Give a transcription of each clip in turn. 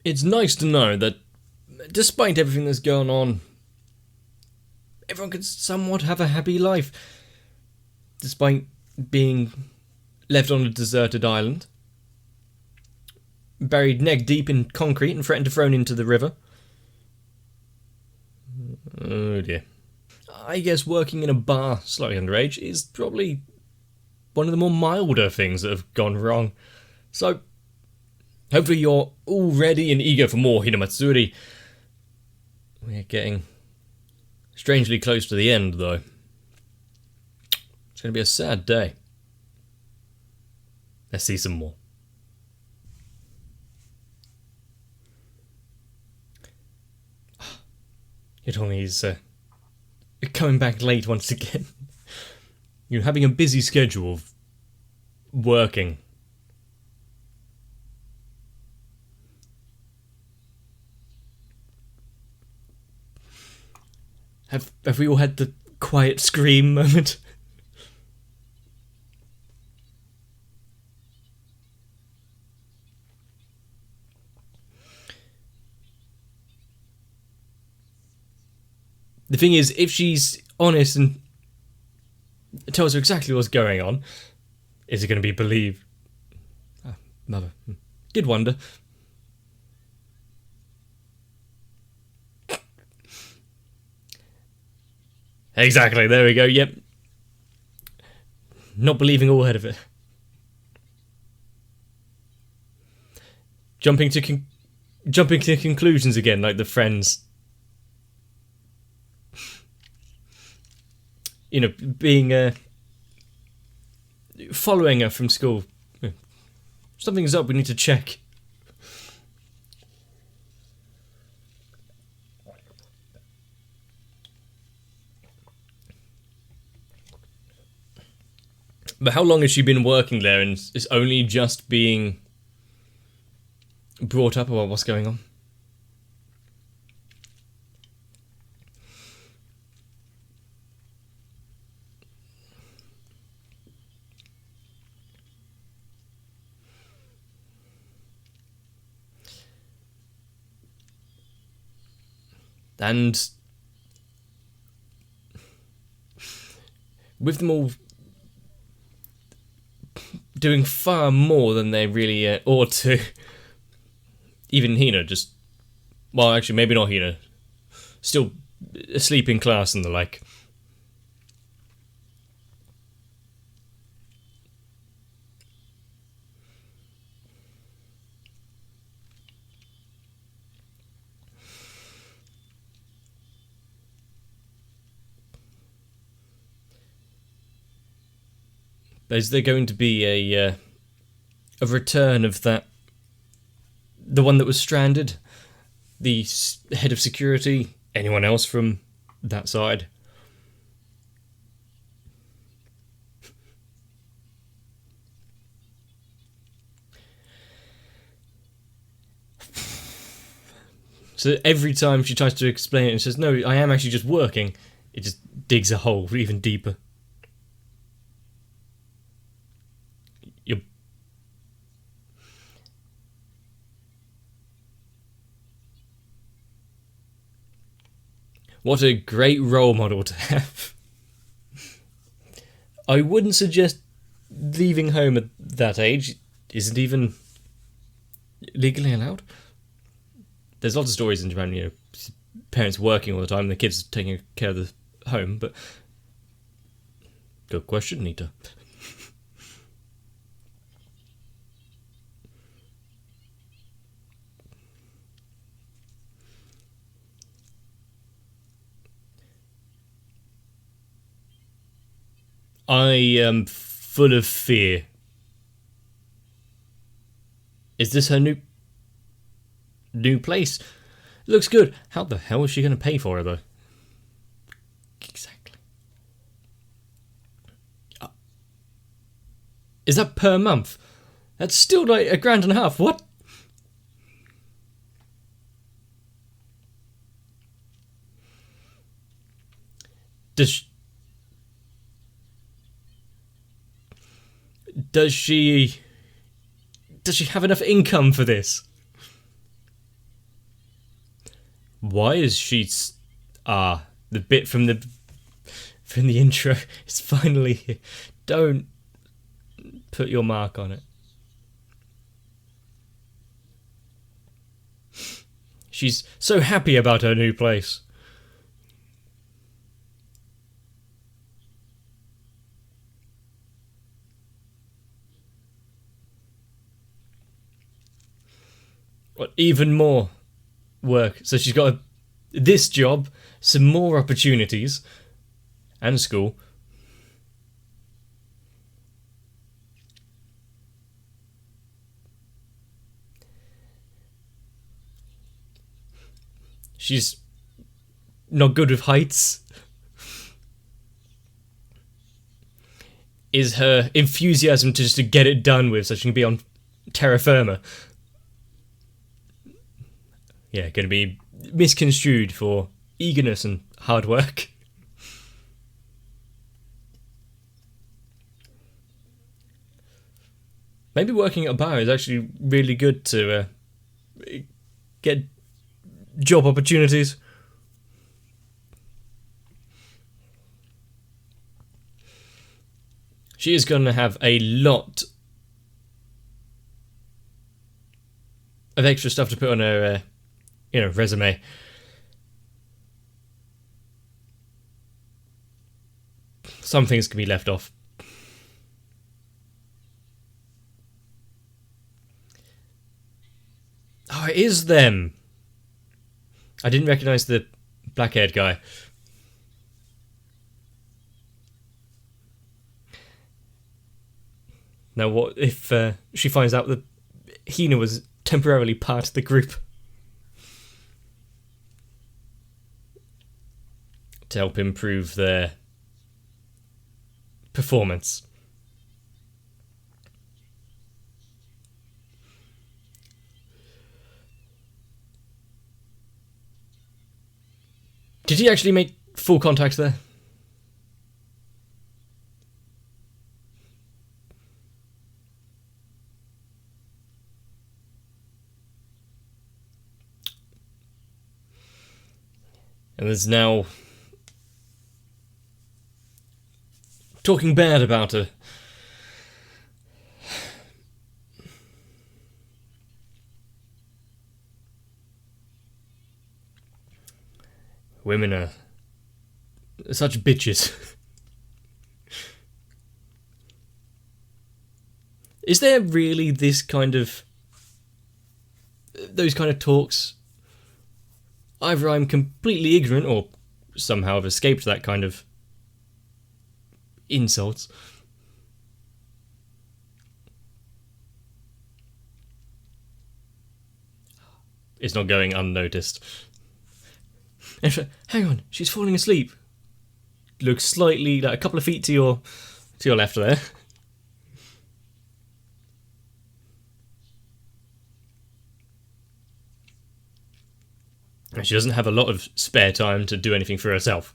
It's nice to know that, despite everything that's going on, everyone can somewhat have a happy life, despite being left on a deserted island, buried neck deep in concrete and threatened to be thrown into the river. Oh dear. I guess working in a bar, slightly underage, is probably one of the more milder things that have gone wrong. So, hopefully you're all ready and eager for more Hinamatsuri. We're getting strangely close to the end, though. It's going to be a sad day. Let's see some more. You told me he's coming back late once again. You're having a busy schedule of working. Have we all had the quiet scream moment? The thing is, if she's honest and tells her exactly what's going on, is it going to be believed? Ah, mother. Did wonder. Exactly, there we go, yep. Not believing all head of it. Jumping to conclusions again, like the friends. You know, being following her from school. Something's up, we need to check. But how long has she been working there and is only just being brought up about what's going on? And with them all doing far more than they really ought to. Even Hina just... Well, actually, maybe not Hina. Still asleep in class and the like. Is there going to be a return of that? The one that was stranded? The head of security? Anyone else from that side? So every time she tries to explain it and says, no, I am actually just working, it just digs a hole even deeper. What a great role model to have. I wouldn't suggest leaving home at that age. Isn't even legally allowed. There's lots of stories in Japan, you know, parents working all the time and the kids taking care of the home, but... Good question, Nita. I am full of fear. Is this her new place? Looks good. How the hell is she going to pay for it, though? Exactly. Is that per month? That's still like $1,500. What? Does she have enough income for this? Why is she... the bit from the intro is finally here. Don't put your mark on it. She's so happy about her new place. What, even more work. So she's got this job, some more opportunities, and school. She's not good with heights. Is her enthusiasm to just to get it done with so she can be on terra firma. Yeah, going to be misconstrued for eagerness and hard work. Maybe working at a bar is actually really good to get job opportunities. She is going to have a lot of extra stuff to put on her resume. Some things can be left off. Oh, it is them. I didn't recognise the black-haired guy. Now, what if she finds out that Hina was temporarily part of the group? To help improve their performance. Did he actually make full contact there? And there's now talking bad about her. Women are such bitches. Is there really those kind of talks? Either I'm completely ignorant or somehow have escaped that kind of insults. It's not going unnoticed. Hang on, she's falling asleep. Looks slightly like a couple of feet to your left there. And she doesn't have a lot of spare time to do anything for herself.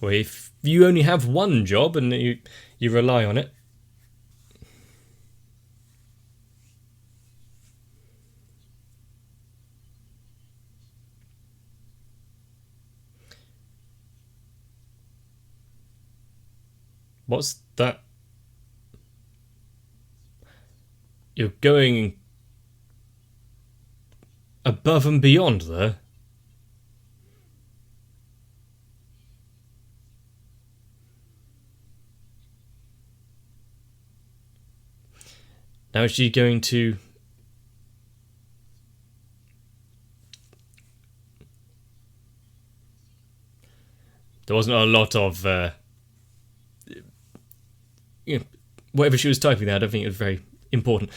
Well, if you only have one job and you rely on it. What's that? You're going above and beyond there. Now is she going to... There wasn't a lot of... whatever she was typing there, I don't think it was very important.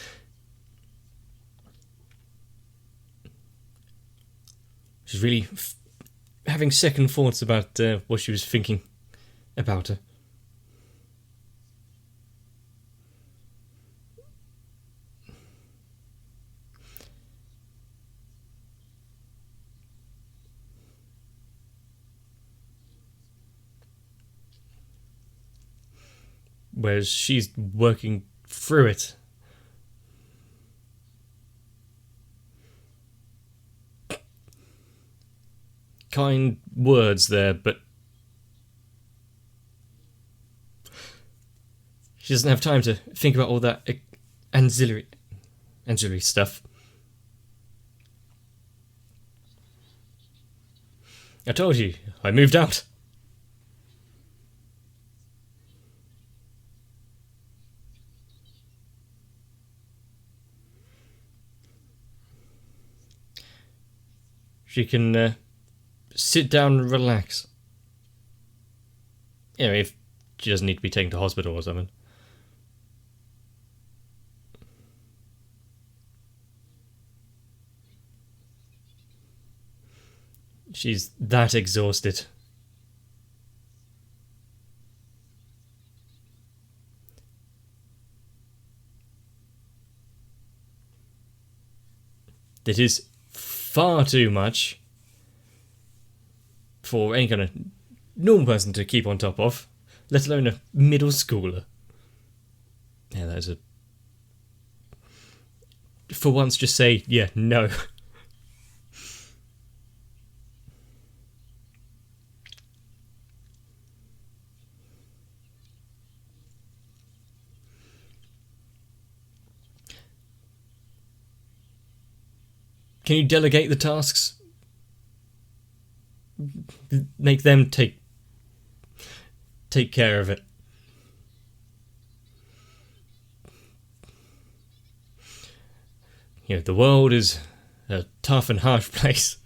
She's really having second thoughts about what she was thinking about her. whereas she's working through it. Kind words there, but she doesn't have time to think about all that ancillary stuff. I told you, I moved out. She can sit down and relax. You know, if she doesn't need to be taken to hospital or something. She's that exhausted. That is far too much for any kind of normal person to keep on top of, let alone a middle schooler. Yeah, that is a... For once, just say, yeah, no. Can you delegate the tasks? Make them take care of it. You know, the world is a tough and harsh place.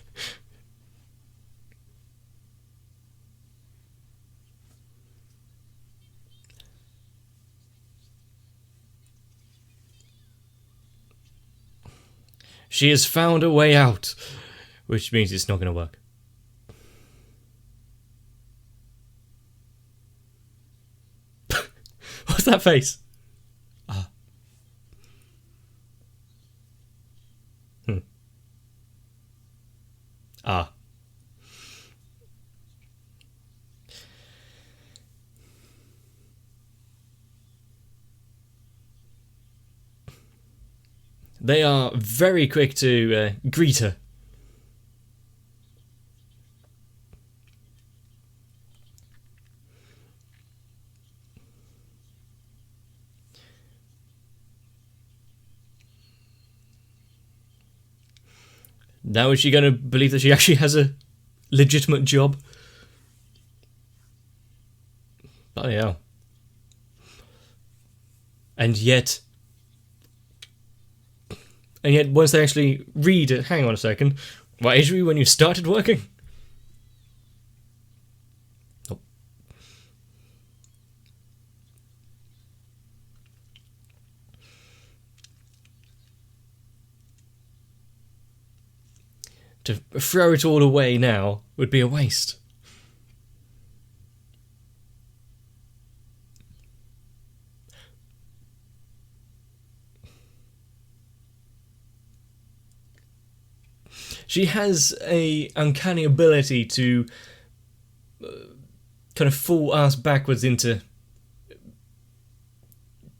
She has found a way out, which means it's not going to work. What's that face? Ah. Ah. They are very quick to greet her. Now is she going to believe that she actually has a legitimate job? Oh yeah. And yet once they actually read it, hang on a second, what age were you when you started working? Oh. To throw it all away now would be a waste. She has a uncanny ability to kind of fall ass backwards into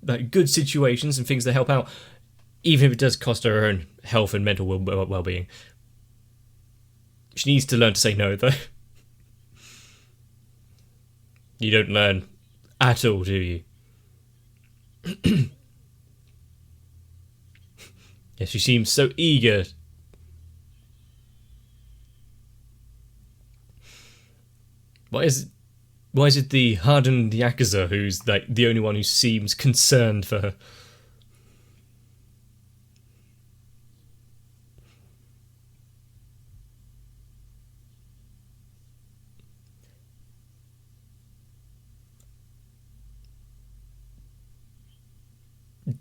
like good situations and things that help out, even if it does cost her own health and mental well-being. She needs to learn to say no, though. You don't learn at all, do you? Yeah, she seems so eager. Why is it the hardened Yakuza who's like the only one who seems concerned for her?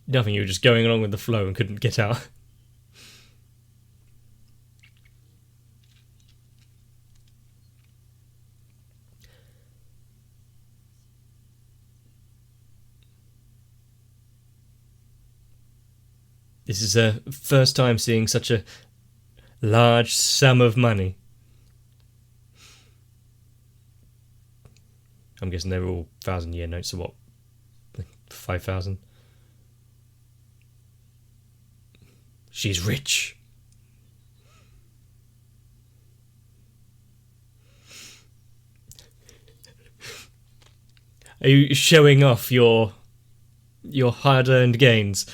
Nothing, you were just going along with the flow and couldn't get out. This is her first time seeing such a large sum of money. I'm guessing they were all 1,000-year notes, or what? 5,000. She's rich. Are you showing off your hard-earned gains?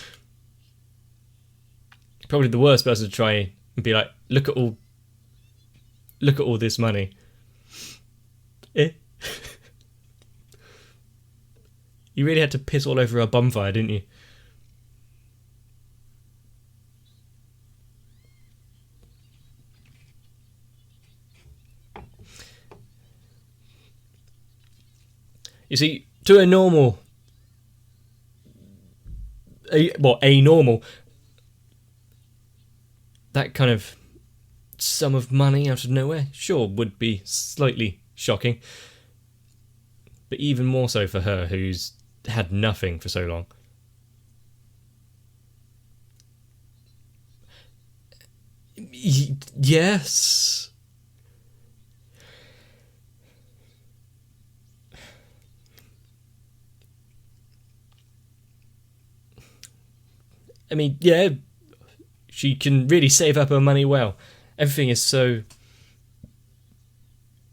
Probably the worst person to try and be like, look at all this money. Eh? You really had to piss all over our bonfire, didn't you? You see, to a normal, a normal, that kind of sum of money out of nowhere, sure, would be slightly shocking. But even more so for her, who's had nothing for so long. Yes. I mean, yeah, she can really save up her money well. Everything is so...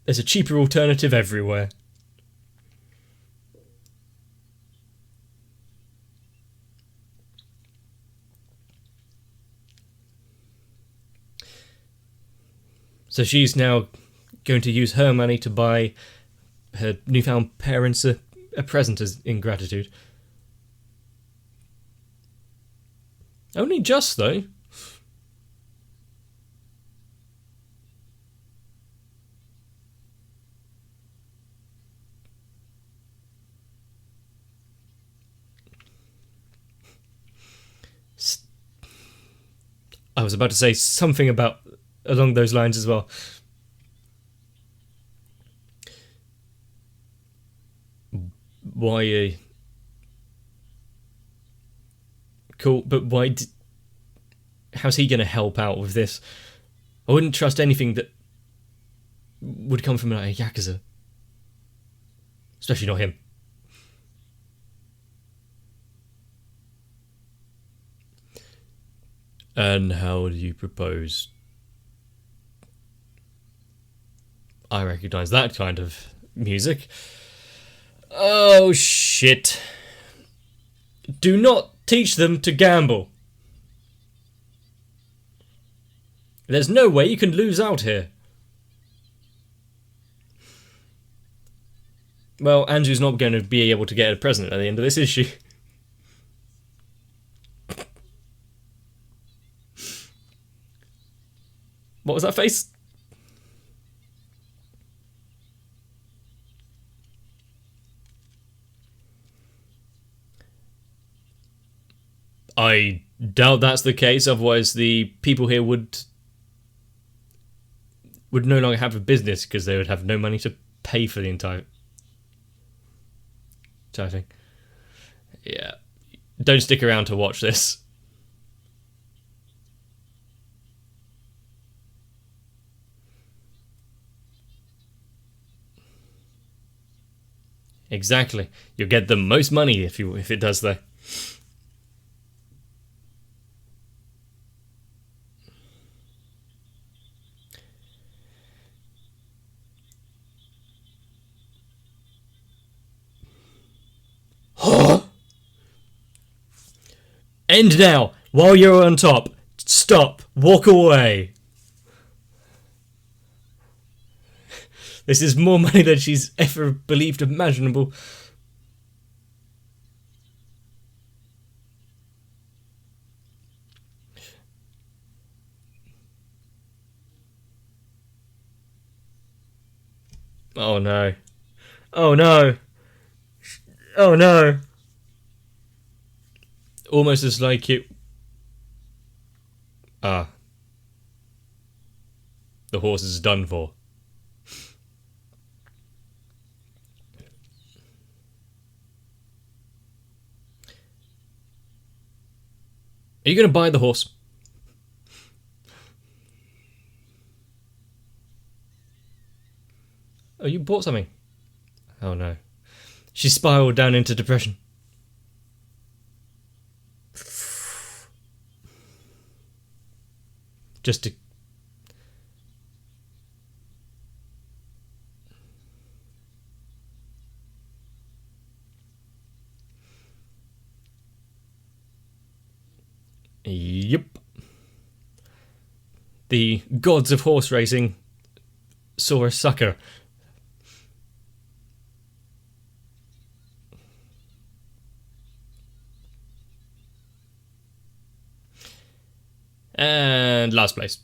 There's a cheaper alternative everywhere. So she's now going to use her money to buy her newfound parents a present as in gratitude. Only just, though. I was about to say something about along those lines as well. Why? Cool, but why? How's he going to help out with this? I wouldn't trust anything that would come from a Yakuza. Especially not him. And how do you propose? I recognise that kind of music. Oh, shit. Do not teach them to gamble. There's no way you can lose out here. Well, Andrew's not going to be able to get a present at the end of this issue. What was that face? I doubt that's the case, otherwise the people here would no longer have a business because they would have no money to pay for the entire thing. Yeah. Don't stick around to watch this. Exactly. You'll get the most money if it does that. End now, while you're on top. Stop. Walk away. This is more money than she's ever believed imaginable. Oh no. Oh no. Oh no. Almost as like it... Ah. The horse is done for. Are you going to buy the horse? Oh, you bought something. Oh no. She spiraled down into depression. just to... Yep. The gods of horse racing saw a sucker. And last place.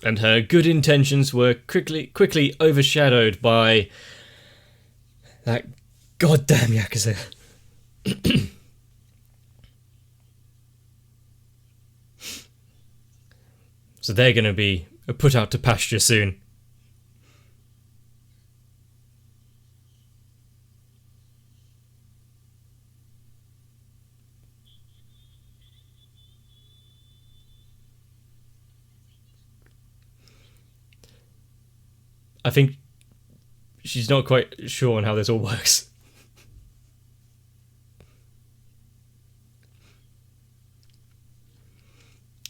And her good intentions were quickly overshadowed by that goddamn Yakuza. So they're going to be put out to pasture soon. I think she's not quite sure on how this all works.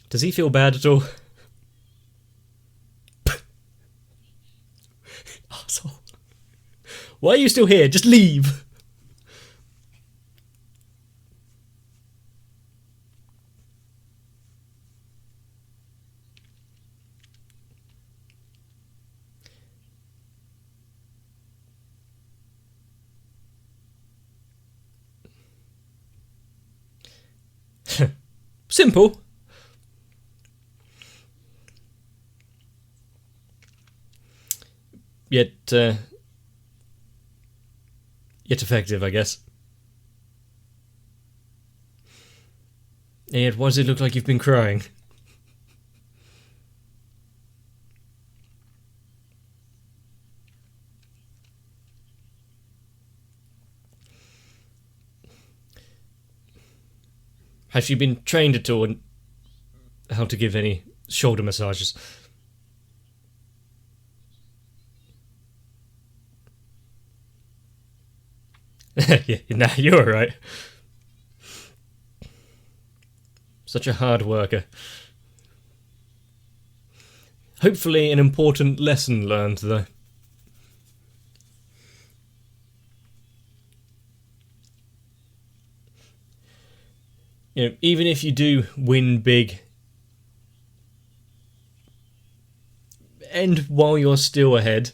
Does he feel bad at all? Asshole. Why are you still here? Just leave. Simple. Yet effective, I guess. And yet, why does it look like you've been crying? Has she been trained at all in how to give any shoulder massages? Yeah, nah, you're alright. Such a hard worker. Hopefully an important lesson learned, though. You know, even if you do win big, and while you're still ahead,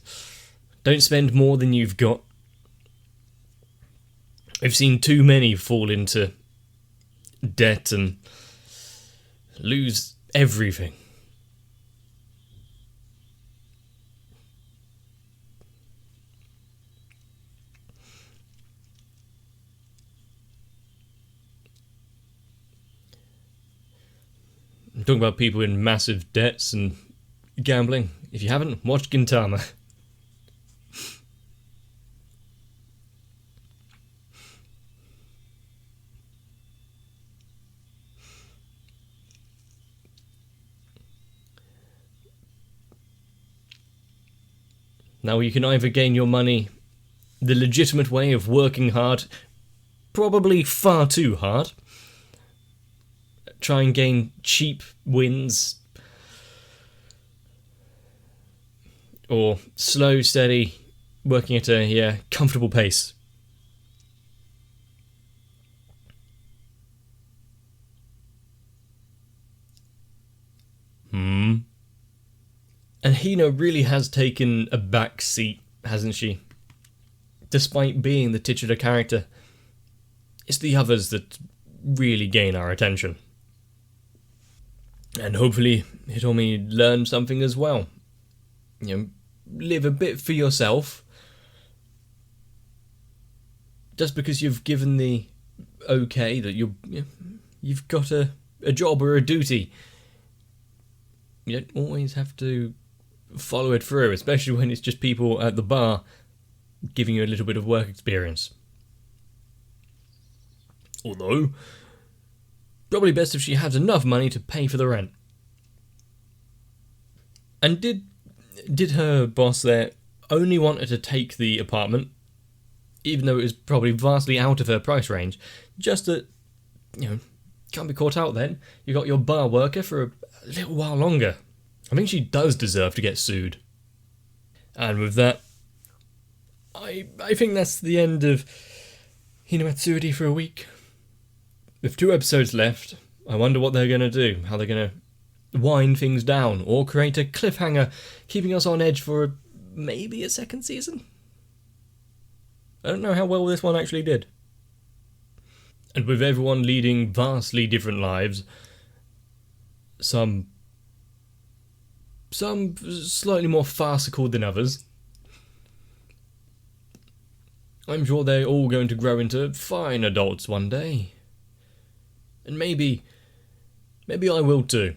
don't spend more than you've got. I've seen too many fall into debt and lose everything. I'm talking about people in massive debts and gambling. If you haven't, watch Gintama. Now you can either gain your money the legitimate way of working hard, probably far too hard, try and gain cheap wins, or slow, steady, working at a comfortable pace. And Hina really has taken a back seat, hasn't she? Despite being the titular character, it's the others that really gain our attention. And hopefully Hitomi learned something as well. You know, live a bit for yourself. Just because you've given the okay that you've got a job or a duty, you don't always have to follow it through, especially when it's just people at the bar giving you a little bit of work experience. Although, probably best if she has enough money to pay for the rent. And did her boss there only want her to take the apartment, even though it was probably vastly out of her price range, just that, can't be caught out then. You got your bar worker for a little while longer. I think she does deserve to get sued. And with that, I think that's the end of Hinamatsuri for a week. With 2 episodes left, I wonder what they're going to do, how they're going to wind things down, or create a cliffhanger, keeping us on edge for maybe a second season? I don't know how well this one actually did. And with everyone leading vastly different lives, some slightly more farcical than others, I'm sure they're all going to grow into fine adults one day. And maybe I will too.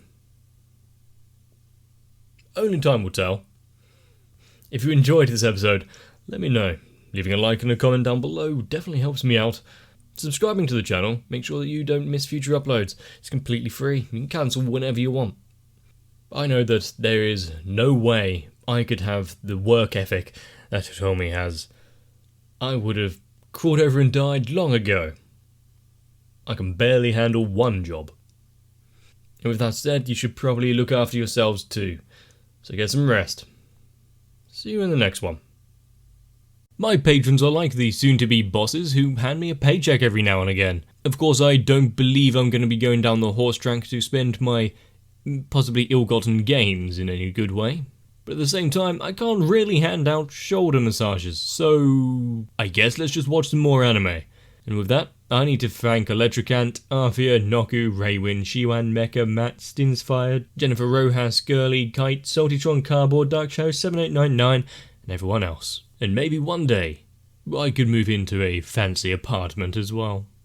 Only time will tell. If you enjoyed this episode, let me know. Leaving a like and a comment down below definitely helps me out. Subscribing to the channel, make sure that you don't miss future uploads. It's completely free. You can cancel whenever you want. I know that there is no way I could have the work ethic that Hitomi has. I would have crawled over and died long ago. I can barely handle one job. And with that said, you should probably look after yourselves too. So get some rest. See you in the next one. My patrons are like the soon-to-be bosses who hand me a paycheck every now and again. Of course, I don't believe I'm going to be going down the horse track to spend my possibly ill-gotten gains in any good way. But at the same time, I can't really hand out shoulder massages, so I guess let's just watch some more anime. And with that, I need to thank Electricant, Arthea, Noku, Raywin, Shiwan, Mecha, Matt, Stinsfired, Jennifer Rojas, Girly, Kite, Saltytron, Cardboard, Dark Shadow 7899, and everyone else. And maybe one day, I could move into a fancy apartment as well.